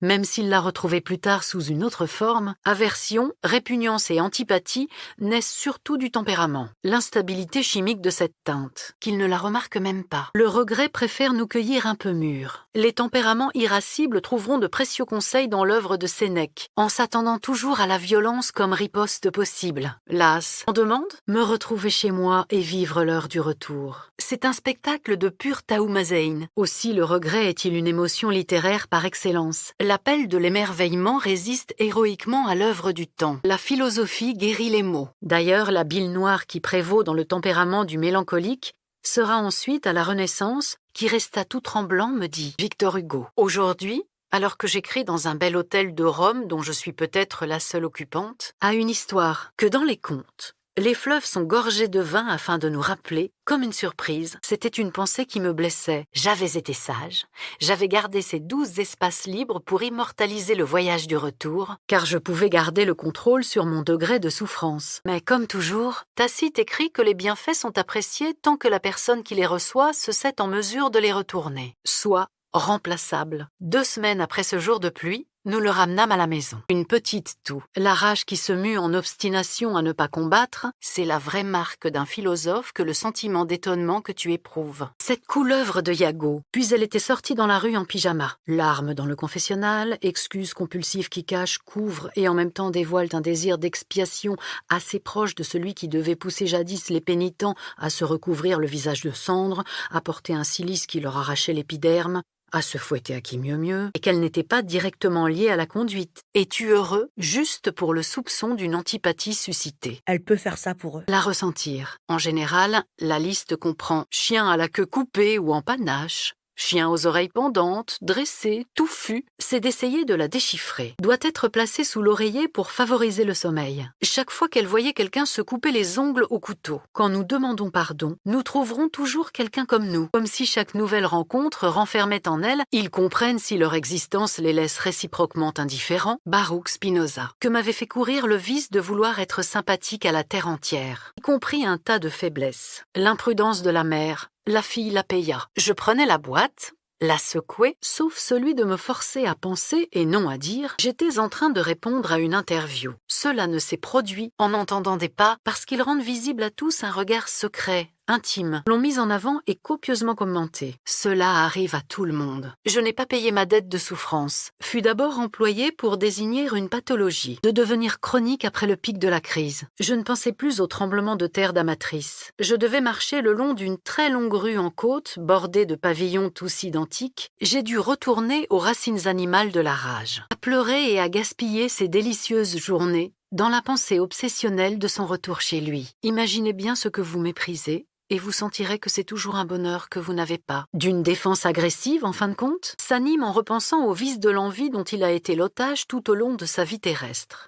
Même s'il l'a retrouvée plus tard sous une autre forme, aversion, répugnance et antipathie naissent surtout du tempérament, l'instabilité chimique de cette teinte, qu'il ne la remarque même pas. Le regret préfère nous cueillir un peu mûrs. Les tempéraments irascibles trouveront de précieux conseils dans l'œuvre de Sénèque, en s'attendant toujours à la violence comme riposte possible. Las, on demande, me retrouver chez moi et vivre l'heure du retour. C'est un spectacle de pur taoumazein. Aussi le regret est-il une émotion littéraire par excellence. L'appel de l'émerveillement résiste héroïquement à l'œuvre du temps. La philosophie guérit les maux. D'ailleurs, la bile noire qui prévaut dans le tempérament du mélancolique sera ensuite à la Renaissance, qui resta tout tremblant, me dit Victor Hugo. Aujourd'hui, alors que j'écris dans un bel hôtel de Rome dont je suis peut-être la seule occupante, a une histoire que dans les contes, les fleuves sont gorgés de vin afin de nous rappeler, comme une surprise, c'était une pensée qui me blessait. J'avais été sage, j'avais gardé ces 12 espaces libres pour immortaliser le voyage du retour, car je pouvais garder le contrôle sur mon degré de souffrance. Mais comme toujours, Tacite écrit que les bienfaits sont appréciés tant que la personne qui les reçoit se sait en mesure de les retourner, soit remplaçable. 2 semaines après ce jour de pluie, nous le ramenâmes à la maison. Une petite toux. La rage qui se mue en obstination à ne pas combattre, c'est la vraie marque d'un philosophe que le sentiment d'étonnement que tu éprouves. Cette couleuvre de Iago, puis elle était sortie dans la rue en pyjama. Larmes dans le confessionnal, excuses compulsives qui cachent, couvrent et en même temps dévoilent un désir d'expiation assez proche de celui qui devait pousser jadis les pénitents à se recouvrir le visage de cendres, à porter un cilice qui leur arrachait l'épiderme, à se fouetter à qui mieux mieux, et qu'elle n'était pas directement liée à la conduite. Es-tu heureux juste pour le soupçon d'une antipathie suscitée? Elle peut faire ça pour eux. La ressentir. En général, la liste comprend chien à la queue coupée ou en panache, chien aux oreilles pendantes, dressé, touffu, c'est d'essayer de la déchiffrer. Doit être placée sous l'oreiller pour favoriser le sommeil. Chaque fois qu'elle voyait quelqu'un se couper les ongles au couteau, quand nous demandons pardon, nous trouverons toujours quelqu'un comme nous. Comme si chaque nouvelle rencontre renfermait en elle, ils comprennent si leur existence les laisse réciproquement indifférents, Baruch Spinoza, que m'avait fait courir le vice de vouloir être sympathique à la terre entière, y compris un tas de faiblesses. L'imprudence de la mère, la fille la paya. Je prenais la boîte, la secouais, sauf celui de me forcer à penser et non à dire. J'étais en train de répondre à une interview. Cela ne s'est produit en entendant des pas parce qu'ils rendent visible à tous un regard secret, intime, l'ont mis en avant et copieusement commenté. Cela arrive à tout le monde. Je n'ai pas payé ma dette de souffrance. Fut d'abord employé pour désigner une pathologie, de devenir chronique après le pic de la crise. Je ne pensais plus au tremblement de terre d'Amatrice. Je devais marcher le long d'une très longue rue en côte, bordée de pavillons tous identiques. J'ai dû retourner aux racines animales de la rage, à pleurer et à gaspiller ces délicieuses journées dans la pensée obsessionnelle de son retour chez lui. Imaginez bien ce que vous méprisez, et vous sentirez que c'est toujours un bonheur que vous n'avez pas. D'une défense agressive, en fin de compte, s'anime en repensant au vice de l'envie dont il a été l'otage tout au long de sa vie terrestre.